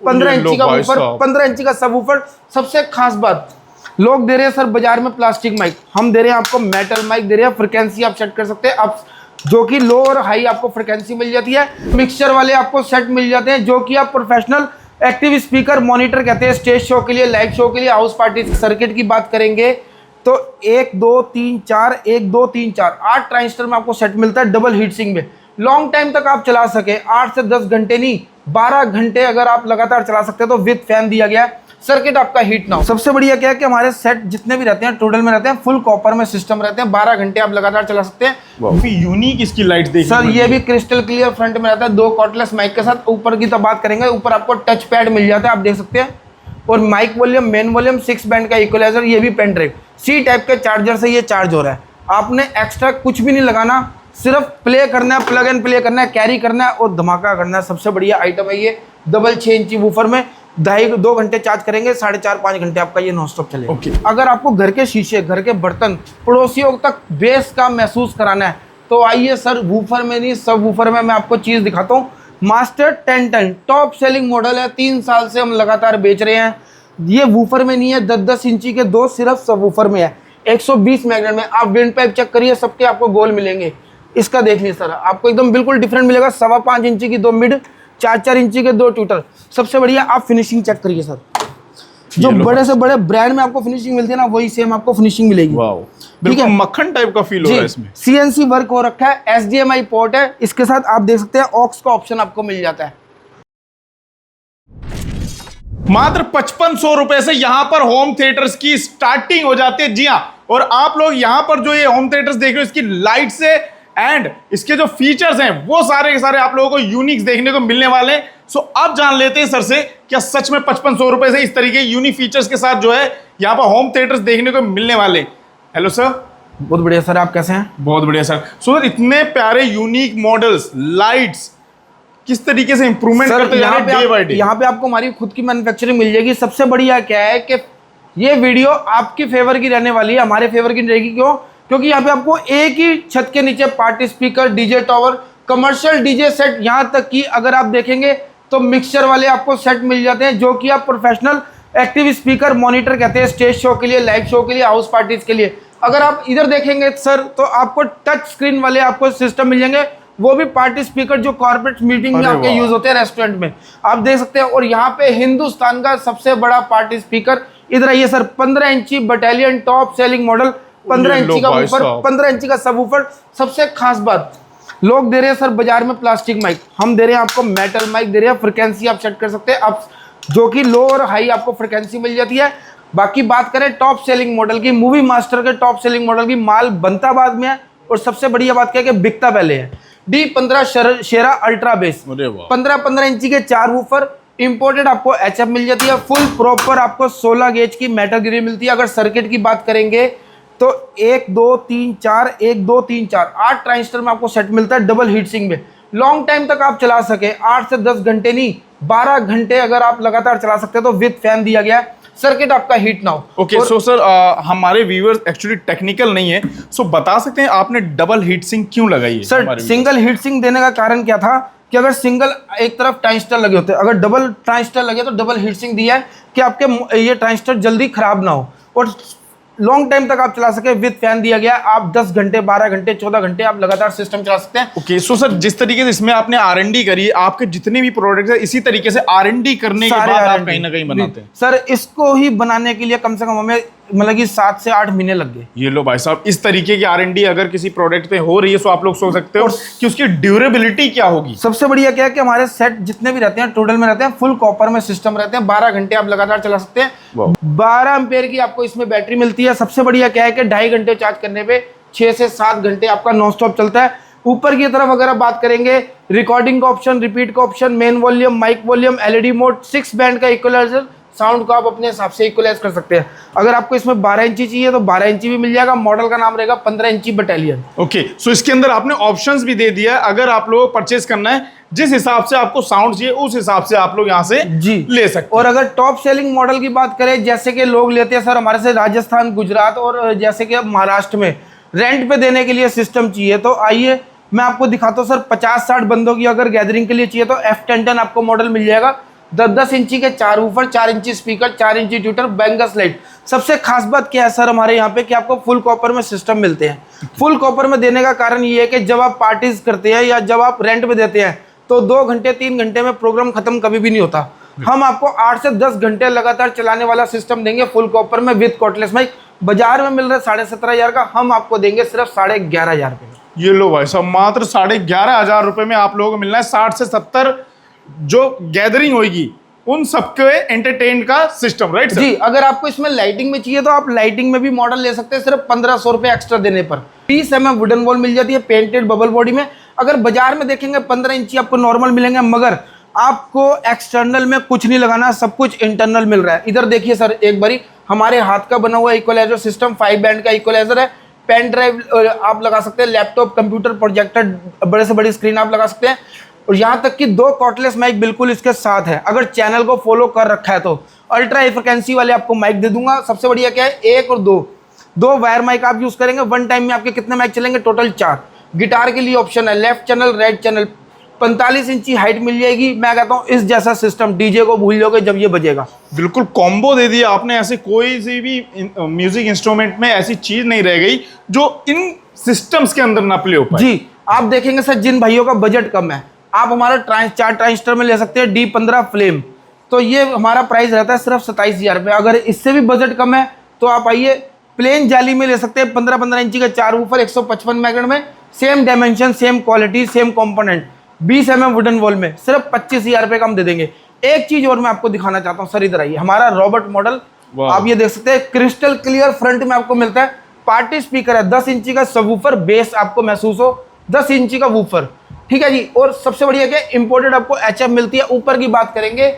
15 इंची का वूफर, 15 इंची का सब वूफर। सबसे खास बात, लोग दे रहे हैं सर बाजार में प्लास्टिक माइक, हम दे रहे हैं आपको मेटल माइक दे रहे हैं। फ्रिक्वेंसी आप सेट कर सकते हैं आप, जो कि लो और हाई आपको फ्रिक्वेंसी मिल जाती है। मिक्सचर वाले आपको सेट मिल जाते हैं, जो कि आप प्रोफेशनल एक्टिव स्पीकर मॉनिटर कहते हैं, स्टेज शो के लिए, लाइव शो के लिए, हाउस पार्टी। सर्किट की बात करेंगे तो 1 2 3 4 1 2 3 4 8 ट्रांजिस्टर में आपको सेट मिलता है डबल हीट सिंक में। लॉन्ग टाइम तक आप चला सके, 8 से 10 घंटे नहीं 12 घंटे अगर आप लगातार चला सकते हैं तो विद फैन दिया गया है। सर्किट आपका हीट ना हो। सबसे बढ़िया क्या है कि हमारे सेट जितने भी रहते हैं टोटल में रहते हैं फुल कॉपर में सिस्टम रहते हैं, 12 घंटे आप लगातार चला सकते हैं। यूनिक इसकी लाइट देखिए सर, ये भी क्रिस्टल क्लियर फ्रंट में रहता है, 2 कॉर्डलेस माइक के साथ। ऊपर की तो बात करेंगे, ऊपर आपको टच पैड मिल जाता है, आप देख सकते हैं। और mic volume, main volume, 6 band का इक्वलाइजर, ये भी पेन ड्राइव, सी टाइप के चार्जर से ये चार्ज हो रहा है। आपने एक्स्ट्रा कुछ भी नहीं लगाना, सिर्फ प्ले करना है, प्लग एंड प्ले करना है, कैरी करना है और धमाका करना है। सबसे बढ़िया आइटम है ये, डबल 6 इंची वूफर में 2.5 घंटे चार्ज करेंगे, 4.5-5 घंटे आपका ये नॉन स्टॉप चलेगा। अगर आपको घर के शीशे, घर के बर्तन, पड़ोसियों तक बेस का महसूस कराना है तो आइए सर, वूफर में नहीं सब वूफर में मैं आपको चीज़ दिखाता हूँ। मास्टर 1010 टॉप सेलिंग मॉडल है, 3 साल से हम लगातार बेच रहे हैं। ये वूफर में नहीं है, 10-10 इंची के 2 सिर्फ सब वूफर में है, 120 मैग्नेट में। आप विंड पाइप चेक करिए, सबके आपको गोल मिलेंगे। इसका देखिए सर, आपको एकदम बिल्कुल डिफरेंट मिलेगा। 5.25 इंची की 2 मिड, 4-4 इंची के 2 ट्विटर। सबसे बढ़िया आप फिनिशिंग चेक करिए सर, जो बड़े से बड़े ब्रांड में आपको फिनिशिंग मिलती है ना, वही सेम आपको फिनिशिंग मिलेगी। बिल्कुल मक्खन टाइप का फील हो रहा है इसमें। CNC वर्क हो रखा है, HDMI पोर्ट है, इसके साथ आप देख सकते हैं ऑक्स का ऑप्शन आपको मिल जाता है। मात्र 5500 रुपए से यहां पर होम थिएटर्स की स्टार्टिंग हो जाती है। जी हाँ, और आप लोग यहां पर जो ये होम थिएटर्स देख रहे हो, इसकी लाइट से एंड इसके जो फीचर्स हैं वो सारे के सारे आप लोगों को यूनिक देखने को मिलने वाले हैं। सो अब जान लेते हैं सर से, क्या सच में 5500 रुपए से इस तरीके यूनिक फीचर्स के साथ जो है यहाँ पर होम थिएटर्स देखने को मिलने वाले। Hello sir. बहुत बढ़िया सर, आप कैसे हैं? बहुत बढ़िया सर। सो इतने प्यारे यूनिक मॉडल्स, लाइट्स किस तरीके से इंप्रूवमेंट करते जा रहे हैं डे बाय डे? यहाँ पे आपको हमारी खुद की मैन्युफैक्चरिंग मिल जाएगी। सबसे बढ़िया क्या है कि ये वीडियो आपकी फेवर की रहने वाली है, हमारे फेवर की नहीं रहेगी। क्यों? क्योंकि यहाँ पे आपको एक ही छत के नीचे party speaker, DJ tower, commercial DJ set, यहाँ तक कि अगर आप देखेंगे तो मिक्सचर वाले आपको सेट मिल जाते हैं, जो कि आप प्रोफेशनल एक्टिव स्पीकर मॉनिटर कहते हैं, स्टेज शो के लिए, लाइव शो के लिए, हाउस पार्टीज के लिए। अगर आप इधर देखेंगे सर तो आपको टच स्क्रीन वाले आपको सिस्टम मिल जाएंगे, वो भी पार्टी स्पीकर जो कॉर्पोरेट मीटिंग में आपके यूज होते हैं, रेस्टोरेंट में आप देख सकते हैं। और यहाँ पे हिंदुस्तान का सबसे बड़ा पार्टी स्पीकर इधर आइए सर, 15 इंची बटालियन टॉप सेलिंग मॉडल, 15 इंची का वूफर, 15 इंची का सब वूफर। सबसे खास बात, लोग दे रहे हैं सर बाजार में प्लास्टिक माइक, हम दे रहे हैं आपको मेटल माइक दे रहे हैं। फ्रिक्वेंसी आप सेट कर सकते हैं आप, जो कि लो और हाई आपको फ्रिक्वेंसी मिल जाती है। बाकी बात करें टॉप सेलिंग मॉडल की, मूवी मास्टर के टॉप सेलिंग मॉडल की, माल बनता बाद में है और सबसे बढ़िया बात क्या है कि बिकता पहले है। D15 शेरा अल्ट्रा बेस, 15 इंची के 4 वूफर, इंपोर्टेड आपको HF मिल जाती है। फुल प्रॉपर आपको 16 गेज की मेटल ग्रिल मिलती है। अगर सर्किट की बात करेंगे तो 1 2 3 4 1 2 3 4 8 ट्रांजिस्टर में आपको सेट मिलता है डबल हीट सिंक में। लॉन्ग टाइम तक आप चला सके, 8 से 10 घंटे नहीं 12 घंटे अगर आप लगातार चला सकते हैं तो विद फैन दिया गया है। सर्किट आपका हीट ना हो। ओके, सो सर हमारे व्यूअर्स एक्चुअली टेक्निकल नहीं है, सो बता सकते हैं आपने डबल हीट सिंक क्यों लगाई है? सर, सिंगल हीट सिंक देने का कारण क्या था कि अगर सिंगल एक तरफ ट्रांजिस्टर लगे होते, अगर डबल ट्रांजिस्टर लगे तो डबल हीट सिंक दिया है कि आपके ये ट्रांजिस्टर जल्दी खराब ना हो और लॉन्ग टाइम तक आप चला सके। विद फैन दिया गया, आप 10 घंटे 12 घंटे 14 घंटे आप लगातार सिस्टम चला सकते हैं। ओके, सो सर जिस तरीके से इसमें आपने R&D करी, आपके जितने भी प्रोडक्ट्स है इसी तरीके से R&D करने के बाद आप कहीं ना कहीं बनाते हैं। सर, इसको ही बनाने के लिए कम से कम हमें मतलब कि 7 से 8 महीने लग गए। ये लो भाई साहब, इस तरीके की R&D अगर किसी प्रोडक्ट पे हो रही है तो आप लोग सोच सकते हो कि उसकी ड्यूरेबिलिटी क्या होगी। सबसे बढ़िया क्या है कि हमारे सेट जितने भी रहते हैं टोटल में रहते हैं फुल कॉपर में सिस्टम रहते हैं, 12 घंटे आप लगातार चला सकते हैं। 12 एम्पेयर की आपको इसमें बैटरी मिलती है। सबसे बढ़िया क्या है कि 2.5 घंटे चार्ज करने पे 6 से 7 घंटे आपका नॉन स्टॉप चलता है। ऊपर की तरफ अगर आप बात करेंगे, रिकॉर्डिंग का ऑप्शन, रिपीट का option, main volume, mic volume, LED mode, 6 band का इक्वलाइजर, साउंड को आप अपने हिसाब से इक्वलाइज कर सकते हैं। अगर आपको इसमें 12 इंची चाहिए तो 12 इंची भी मिल जाएगा। मॉडल का नाम रहेगा 15 इंची बटालियन। ओके, सो इसके अंदर आपने ऑप्शंस भी दे दिया है, अगर आप लोग परचेज करना है जिस हिसाब से आपको साउंड चाहिए उस हिसाब से आप लोग यहाँ से जी ले सकते हैं। और अगर टॉप सेलिंग मॉडल की बात करें, जैसे कि लोग लेते हैं सर हमारे से राजस्थान, गुजरात और जैसे कि महाराष्ट्र में रेंट पे देने के लिए सिस्टम चाहिए, तो आइए मैं आपको दिखाता हूँ सर। 50-60 बंदों की अगर गैदरिंग के लिए चाहिए तो F1010 आपको मॉडल मिल जाएगा। 10-10 इंची के 4 वूफर, 4 इंची स्पीकर, 4 इंची ट्यूटर, बैंगल्स लाइट। सबसे खास बात क्या है सर हमारे यहाँ पे कि आपको फुल कॉपर में सिस्टम मिलते हैं। फुल कॉपर में देने का कारण ये है कि जब आप पार्टीज करते हैं या जब आप रेंट पे देते हैं तो 2 घंटे 3 घंटे में प्रोग्राम खत्म कभी भी नहीं होता। हम आपको 8 से 10 घंटे लगातार चलाने वाला सिस्टम देंगे फुल कॉपर में विद कॉर्डलेस माइक। बाजार में मिल रहा है 17,500 का, हम आपको देंगे सिर्फ 11,500 रुपये। ये लो भाई साहब, मात्र 11,500 रुपए में आप लोगों को मिलना है 60 से 70 जो गैदरिंग होगी उन सबके एंटरटेन का सिस्टम, राइट सर? जी, अगर आपको इसमें लाइटिंग में चाहिए तो आप लाइटिंग में भी मॉडल ले सकते हैं सिर्फ 1,500 रुपये एक्स्ट्रा देने पर। 30 mm वुडन वॉल मिल जाती है पेंटेड बबल बॉडी में। अगर बाजार में देखेंगे 15 इंची आपको नॉर्मल मिलेंगे, मगर आपको एक्सटर्नल में कुछ नहीं लगाना, सब कुछ इंटरनल मिल रहा है। इधर देखिए सर एक बारी, हमारे हाथ का बना हुआ इक्वलाइजर सिस्टम 5 बैंड का इक्वलाइजर है। पेन ड्राइव आप लगा सकते हैं, लैपटॉप, कंप्यूटर, प्रोजेक्टर, बड़े से बड़ी स्क्रीन आप लगा सकते हैं। और यहाँ तक कि 2 कॉर्डलेस माइक बिल्कुल इसके साथ है। अगर चैनल को फॉलो कर रखा है तो अल्ट्रा हाई फ्रिक्वेंसी वाले आपको माइक दे दूंगा। सबसे बढ़िया क्या है, 1 और 2 वायर माइक आप यूज करेंगे, वन टाइम में आपके कितने माइक चलेंगे, टोटल 4। गिटार के लिए ऑप्शन है लेफ्ट चैनल, राइट चैनल। 45 इंची हाइट मिल जाएगी। मैं कहता हूँ इस जैसा सिस्टम डीजे को भूल जाओगे जब ये बजेगा। बिल्कुल कॉम्बो दे दिया आपने। ऐसे कोई सी भी म्यूजिक इंस्ट्रूमेंट में ऐसी चीज नहीं रह गई जो इन सिस्टम्स के अंदर ना प्ले हो पाए। जी, आप देखेंगे सर जिन भाइयों का बजट कम है, आप हमारा 4 ट्रांजिस्टर में ले सकते हैं D15 फ्लेम। तो ये हमारा प्राइस रहता है सिर्फ 27,000 रुपये। अगर इससे भी बजट कम है तो आप आइए प्लेन जाली में ले सकते हैं 15-15 इंची का 4 वूफर 155 मैग्नेट में, same dimension, same quality, same component, 20 mm wooden wall में सिर्फ 25,000 रुपये का हम दे देंगे। एक चीज और मैं आपको दिखाना चाहता हूँ सर, इधर आइए। हमारा रॉबर्ट मॉडल आप ये देख सकते हैं, क्रिस्टल क्लियर फ्रंट में आपको मिलता है। पार्टी स्पीकर है, 10 इंची का सबवूफर, बेस आपको महसूस हो, 10 इंची का वूफर, ठीक है जी। और सबसे बढ़िया क्या, इंपोर्टेड आपको HF मिलती है। ऊपर की बात करेंगे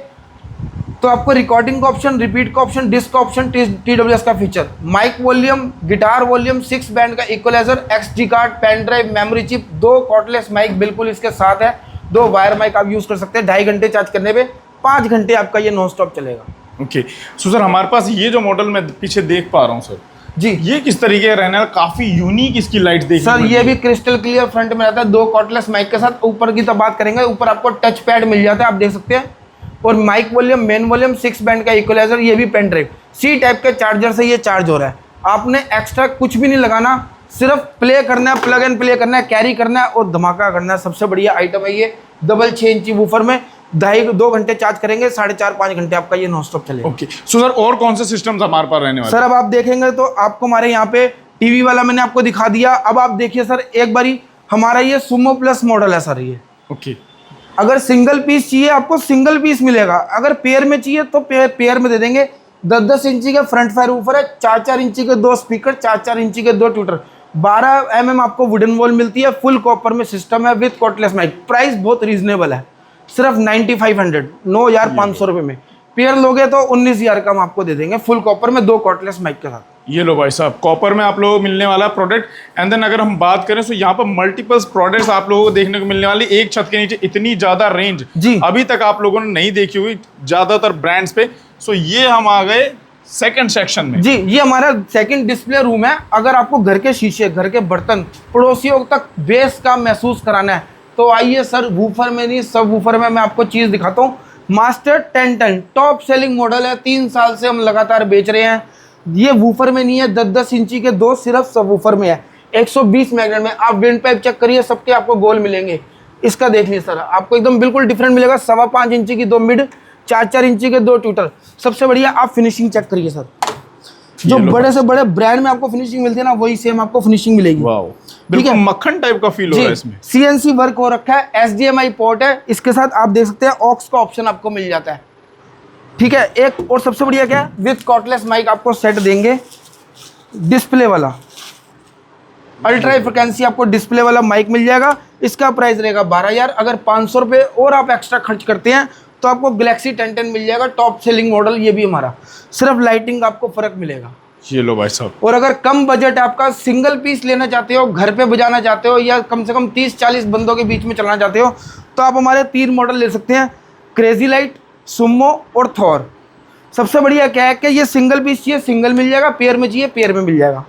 तो आपको रिकॉर्डिंग का ऑप्शन, रिपीट का ऑप्शन, डिस्क का ऑप्शन, TWS का feature, mic volume, guitar volume, 6 band का equaliser, XD card, pen drive, memory chip, 2 cordless mic बिल्कुल इसके साथ है, 2 वायर माइक आप यूज कर सकते हैं। 2.5 घंटे चार्ज करने पे 5 घंटे आपका ये नॉन स्टॉप चलेगा। ओके सो सर, हमारे पास ये जो मॉडल मैं पीछे देख पा रहा हूँ सर जी, ये किस तरीके का रहने वाला? काफी यूनिक इसकी लाइट देखिए सर। ये भी क्रिस्टल क्लियर फ्रंट में रहता है, 2 कॉर्डलेस माइक के साथ। ऊपर की तो बात करेंगे, ऊपर आपको टच पैड मिल जाता है, आप देख सकते हैं। और mic volume, main volume, 6 band का इक्वलाइजर, ये भी पेन ड्राइव, C टाइप के चार्जर से ये चार्ज हो रहा है। आपने एक्स्ट्रा कुछ भी नहीं लगाना, सिर्फ प्ले करना है, प्लग एंड प्ले करना है, कैरी करना है और धमाका करना है। सबसे बढ़िया आइटम है ये। डबल 6 इंची वूफर में 2.5 घंटे चार्ज करेंगे, 4.5-5 घंटे आपका ये नॉन स्टॉप चलेगा। ओके सो सर, और कौन से सिस्टम्स हमारे पास रहने वाले? सर अब आप देखेंगे तो आपको हमारे यहाँ पे टीवी वाला मैंने आपको दिखा दिया। अब आप देखिए सर एक बारी, हमारा ये सुमो प्लस मॉडल है सर। ये ओके, अगर सिंगल पीस चाहिए आपको सिंगल पीस मिलेगा, अगर पेयर में चाहिए तो पेयर में दे देंगे। 10-10 इंची का फ्रंट फायर ऊपर है, 4-4 इंची के 2 स्पीकर, 4-4 इंची के 2 ट्यूटर, 12 mm आपको वुडन वॉल मिलती है। फुल कॉपर में सिस्टम है विद कॉर्डलेस माइक। प्राइस बहुत रीजनेबल है, सिर्फ 9,500 9,500 रुपये में। पेयर लोगे तो 19,000 का हम आपको दे देंगे फुल कॉपर में 2 कॉर्डलेस माइक के साथ। ये लो भाई साहब, कॉपर में आप लोगों को मिलने वाला प्रोडक्ट। एंड देन अगर हम बात करें तो यहाँ पर मल्टीपल्स प्रोडक्ट्स आप लोगों को देखने को मिलने वाली। एक छत के नीचे इतनी ज्यादा रेंज जी, अभी तक आप लोगों ने नहीं देखी हुई ज्यादातर ब्रांड्स पे। सो ये हम आ गए सेकंड सेक्शन में। जी, ये हमारा सेकंड डिस्प्ले रूम है। अगर आपको घर के शीशे, घर के बर्तन, पड़ोसियों तक बेस का महसूस कराना है तो आइए सर। वूफर में नहीं, सब वूफर में मैं आपको चीज़ दिखाता हूँ। मास्टर 1010 टॉप सेलिंग मॉडल है, 3 साल से हम लगातार बेच रहे हैं। ये वूफर में नहीं है, 10-10 इंची के 2 सिर्फ सब वूफर में है, 120 मैग्नेट में। आप विंड पाइप चेक करिए, सबके आपको गोल मिलेंगे। इसका देख लीजिए सर, आपको एकदम बिल्कुल डिफरेंट मिलेगा। 5.25 इंची की 2 मिड, 4-4 इंची के 2 ट्यूटर। सबसे बढ़िया आप फिनिशिंग चेक करिए सर, जो बड़े से बड़े ब्रांड में आपको फिनिशिंग मिलती है ना, वही सेम आपको फिनिशिंग मिलेगी। ठीक है, मक्खन टाइप का फील हो रहा है इसमें। CNC वर्क हो रखा है, HDMI पोर्ट है, इसके साथ आप देख सकते हैं ऑक्स का ऑप्शन आपको मिल जाता है। ठीक है, एक और सबसे बढ़िया क्या है, विद कॉर्डलेस माइक आपको सेट देंगे, डिस्प्ले वाला अल्ट्रा फ्रिक्वेंसी आपको डिस्प्ले वाला माइक मिल जाएगा। इसका प्राइस रहेगा 12,000। अगर 500 रुपये और आप एक्स्ट्रा खर्च करते हैं तो आपको गैलेक्सी 1010 मिल जाएगा, टॉप सेलिंग मॉडल। ये भी हमारा, सिर्फ लाइटिंग आपको फर्क मिलेगा। ये लो भाई साहब। और अगर कम बजट आपका, सिंगल पीस लेना चाहते हो, घर पे बजाना चाहते हो, या कम से कम 30-40 बंदों के बीच में चलाना चाहते हो, तो आप हमारे 3 मॉडल ले सकते हैं, क्रेजी लाइट, सुमो और थॉर। सबसे बढ़िया क्या है कि ये सिंगल पीस चाहिए सिंगल मिल जाएगा, पेयर में चाहिए पेयर में मिल जाएगा।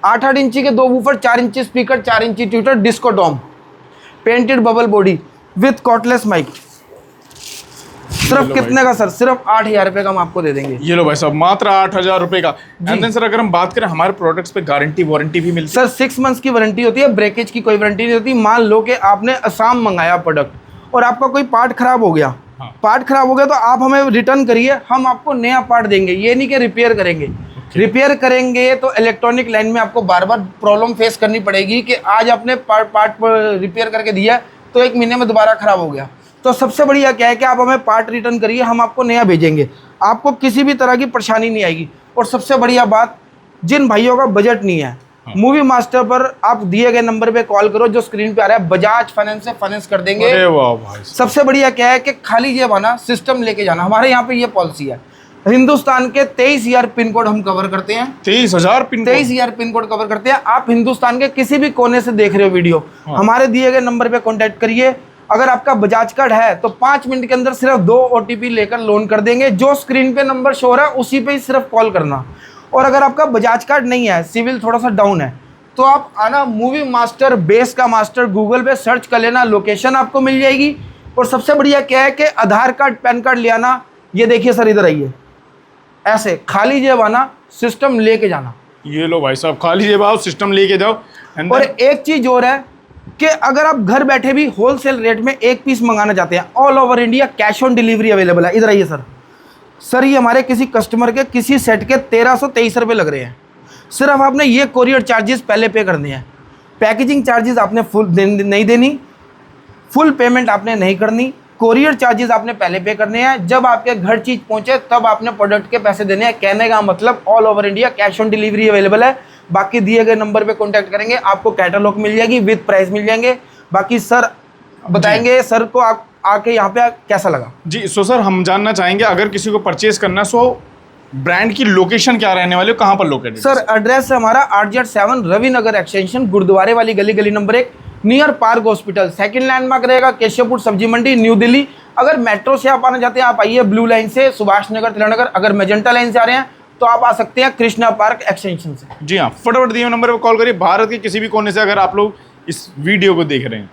8-8 इंची के 2 वूफर, 4 इंची स्पीकर, 4 इंची tweeter, disco dome, painted bubble body with cordless mic. सिर्फ कितने का सर? सिर्फ 8,000 रुपये का हम आपको दे देंगे। ये लो भाई साहब, मात्र 8,000 रुपए का। एंड देन सर अगर हम बात करें हमारे प्रोडक्ट्स पे गारंटी वारंटी भी मिलती है? सर 6 मंथ्स की वारंटी होती है, ब्रेकेज की कोई वारंटी नहीं होती। मान लो कि आपने असम मंगाया प्रोडक्ट और आपका कोई पार्ट खराब हो गया, पार्ट खराब हो गया तो आप हमें रिटर्न करिए, हम आपको नया पार्ट देंगे। ये नहीं कि रिपेयर करेंगे। रिपेयर करेंगे तो इलेक्ट्रॉनिक लाइन में आपको बार बार प्रॉब्लम फेस करनी पड़ेगी कि आज आपने पार्ट रिपेयर करके दिया तो 1 महीने में दोबारा खराब हो गया। तो सबसे बढ़िया क्या है कि आप हमें पार्ट रिटर्न करिए, हम आपको नया भेजेंगे, आपको किसी भी तरह की परेशानी नहीं आएगी। और सबसे बढ़िया बात, जिन भाइयों का बजट नहीं है, मूवी मास्टर पर आप दिए गए नंबर पे कॉल करो, जो स्क्रीन पे आ रहा है, बजाज फाइनेंस से फाइनेंस कर देंगे। अरे वाह भाई। सबसे बढ़िया क्या है कि खाली जेब आना, सिस्टम लेके जाना। हमारे यहाँ पे ये पॉलिसी है। हिंदुस्तान के 23,000 पिन कोड हम कवर करते हैं। 23,000 pin code? 23,000 pin code cover करते हैं। आप हिंदुस्तान के किसी भी कोने से देख रहे हो वीडियो, हमारे दिए गए नंबर पे कॉन्टैक्ट करिए। अगर आपका बजाज कार्ड है तो 5 मिनट के अंदर सिर्फ 2 OTP लेकर लोन कर देंगे। जो स्क्रीन पे नंबर शो हो रहा है उसी पे ही सिर्फ कॉल करना। और अगर आपका बजाज कार्ड नहीं है, सिविल थोड़ा सा डाउन है, तो आप आना मूवी मास्टर, बेस का मास्टर, गूगल पे सर्च कर लेना, लोकेशन आपको मिल जाएगी। और सबसे बढ़िया क्या है कि आधार कार्ड, पैन कार्ड ले आना। ये देखिए सर, इधर आइए, ऐसे खाली जेब आना, सिस्टम लेके जाना। ये लो भाई साहब, खाली जेब आओ, सिस्टम लेके जाओ। और एक चीज और है कि अगर आप घर बैठे भी होलसेल रेट में एक पीस मंगाना चाहते हैं, all over India cash on delivery available है। इधर आइए सर। सर ये हमारे किसी कस्टमर के किसी सेट के 1323 रुपये लग रहे हैं। सिर्फ आपने ये कोरियर चार्जेस पहले पे करने हैं। पैकेजिंग चार्जेस आपने फुल नहीं देनी, फुल पेमेंट आपने नहीं करनी। कोरियर चार्जेस आपने पहले पे करने हैं। जब आपके घर चीज़ पहुंचे तब आपने प्रोडक्ट के पैसे देने हैं। कहने का मतलब all over India cash on delivery available है। बाकी दिए गए नंबर पे कांटेक्ट करेंगे, आपको कैटलॉग मिल जाएगी, विद प्राइस मिल जाएंगे। बाकी सर बताएंगे सर को आप आके यहाँ पे कैसा लगा। जी सो सर, हम जानना चाहेंगे अगर किसी को परचेज करना, सो ब्रांड की लोकेशन क्या रहने वाली है, कहाँ पर लोकेटेड? सर एड्रेस हमारा 8Z7 रवि नगर एक्सटेंशन, गुरुद्वारे वाली गली, गली number 1, near park hospital. Second landmark रहेगा केशवपुर सब्जी मंडी, न्यू दिल्ली। अगर मेट्रो से आप आना चाहते हैं, आप आइए ब्लू लाइन से, सुभाष नगर, तिलक। अगर मेजेंटा लाइन से आ रहे हैं तो आप आ सकते हैं कृष्णा पार्क एक्सटेंशन से। जी हाँ, फटाफट दिए नंबर पर कॉल करिए। भारत के किसी भी कोने से अगर आप लोग इस वीडियो को देख रहे हैं।